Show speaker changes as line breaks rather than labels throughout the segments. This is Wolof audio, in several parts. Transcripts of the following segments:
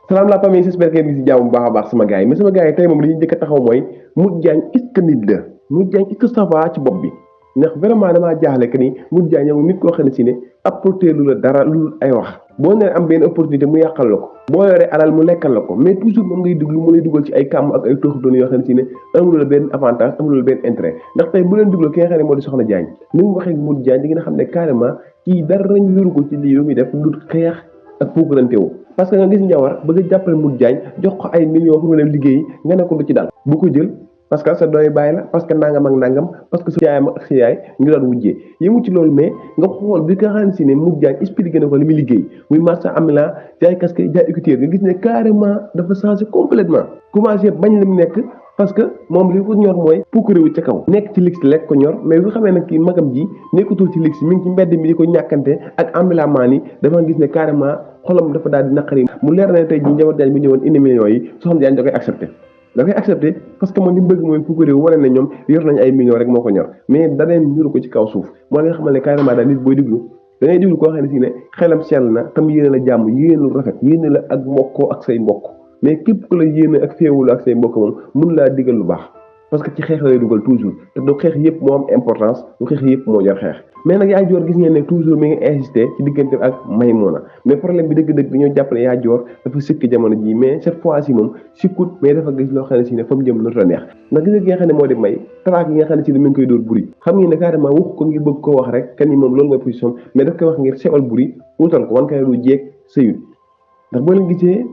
salaam la famille j'espère que ngi si jàmm bu baax a baax sama gars yi mais sama gars yi tey moom li ñu njëkk a taxaw mooy Modou Diagne est-ce que nit la Modou Diagne est-ce que ça va ci bopp bi ndax vraiment damaa jaaxle que ni Modou Diagne yow nit koo xam ne si ne apporter lu la dara lu ay wax boo nee am benn opportunité mu yàqal la ko boo yoree alal mu lekkal la ko mais toujours moom ngay déglu mu lay dugal ci ay kàmm ak ay tooxu doon yoo xam ne si ne amul la benn avantage amul la benn intérêt ndax tey bu leen déglu ki nga xam ne moo di Soxna Diagne ni mu waxee Modou Diagne di ngeen xam ne carrément kii dara ñu yoru ko ci lii lu muy def lu xeex ak puukarante wu parce que nga gis Njawar bëgg a jàppale Modou Diagne jox ko ay millions pour mu dem liggéeyi nga ne ko du ci dal bu ko jël parce que sa doy bàyyi la parce que nangam ak nangam parce que sa yaayam ak sa yaay ñu doon wujjee yëmu ci loolu mais nga xool bi nga xam si ne Modou Diagne expliqué na ko li muy liggéey muy marchand ambulant jaay casque jaay écouteur nga gis ne carrément dafa changé complètement commencé bañ li mu nekk parce que moom li ko ñor mooy puukarewu ca kaw nekk ci lix lekk ko ñor mais bu xamee nag kii magam ji nekkatul ci lix mi ngi ci mbedd mi di ko ñàkkante ak ambulant yi dafa gis ne carrément xolam dafa daal di naqari mu leer na tey jii Ndiaye Diagne bi ñëwoon indi millions yi Soxna Diagne da koy accepté parce que moom li mu bëgg mooy puukarewu wane ne ñoom yor nañu ay millions rek moo ko ñor mais daneen ñuru ko ci kaw suuf moo nga xamal ne carrément daal nit booy diglu da ngay diglu koo xam ne si ne xelam sell na tam yéene la jàmm yéene lu rafet yéene la ak mbokkoo ak say mbokk mais képp ku la yéene ak féewulu ak say mbokk moom mun laa digal lu baax parce que ci xeex lay dugal toujours te du xeex yëpp moo am importance du xeex yëpp moo jar xeex mais nag yaa joor gis ngeen ne toujours mi ngi insisté ci diggante ak Maymuna mais problème bi dëgg-dëgg dañoo jàpp ne yaa joor dafa sëkk jamono ji mais cette fois ci moom sikkut mais dafa gis loo xam ne si ne fa mu jëm la neex ndax gis nga ki nga xam ne moo di may traak yi nga xam ne si ne mi ngi koy dóor buri xam ngeen ne carrément wax ko ngir bëgg ko wax rek kan ni moom loolu mooy position mais daf koy wax ngir sewal buri wutal ko wan kay lu jeeg sëyul ndax boo leen gisee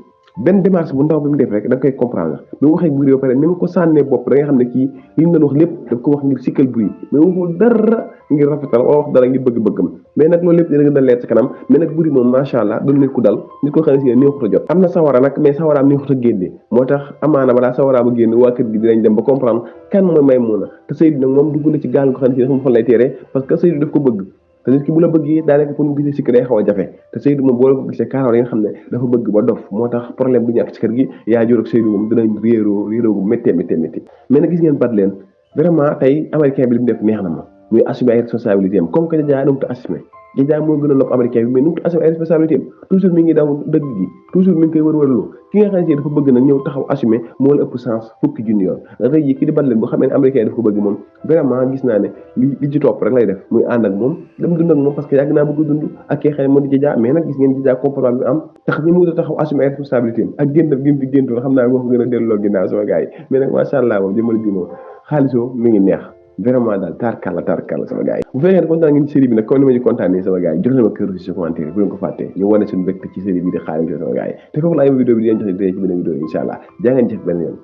benn démarche bu ndaw bi mu def rek da nga koy comprendre bi mu waxee buri ba pare ni mu ko sànnee bopp da nga xam ne kii li mu doon wax lépp daf ko wax ngir sikkal buri mais waxul dara ngir rafetal wala wax dara ngir bëgg-bëggam mais nag loolu lépp dina gën a leer ci kanam mais nag buri moom macha allah doon nit ku dal nit ko xam ne si ne neexut a jot am na sawara nag mais sawaraam neexut a génne moo tax amaana balaa sawaraam a génn waa kër gi dinañ dem ba comprendre kan mooy Maymuna te Seydou nag moom dugg na ci gaal ko xam ne si ne fan lay teeree parce que Seydou daf ko bëgg te nit ki bu la bëggee daanaka pour mu gisee sikk day xaw a jafe te Seydou moom boo la ko gisee kaaraw yi nga xam ne dafa bëgg ba dof moo tax problème bu ñu ak ci kër gi yaa joor ak Seydou moom dinañ réeroo gu méttee mais nag gis ngeen bat leen vraiment tey américain bi li mu def neex na ma muy assumer ay responsabilité am comme que Jaja nu mu ta assumé Jaja moo gën a nopp américain bi mais nu mu ta assumé ay responsabilité am toujours mi ngi daw dëgg gi toujours mi ngi koy wër-wërloo ki nga xam ne dafa bëgg nag ñëw taxaw assumé moo la ëpp chance fukki junni yoon da tey jii ki di bat leen bu xamee ne américain daf ko bëgg moom vraiment gis naa ne li ci topp rek lay def muy ànd ak moom dem dund ak moom parce que yàgg naa bëgg dund ak ki nga xam ne moo di Jaja mais nag gis ngeen Jaja comportement bi am tax ñi mu taxaw assumé ay responsabilité am ak génn gi mu fi géntoon xam naa moo ko gën a delloo ginnaaw sama gars yi mais nag macha allah moom jëmale ji moom xaalisoo mi ngi neex vraiment daal tarkalla sama gars yi bu fekkee ne kontaan ngeen ci série bi nag comme ni ma ci kontaanee sama gars yi jox leen ma kër ci commentaire bu leen ko fàttee ñu wane suñu mbégte ci série bi di xaaral sama gars yi te foofu la ay vidéo bi di leen jox ci beneen vidéo incha allah jaa ngeen jëf benn yoon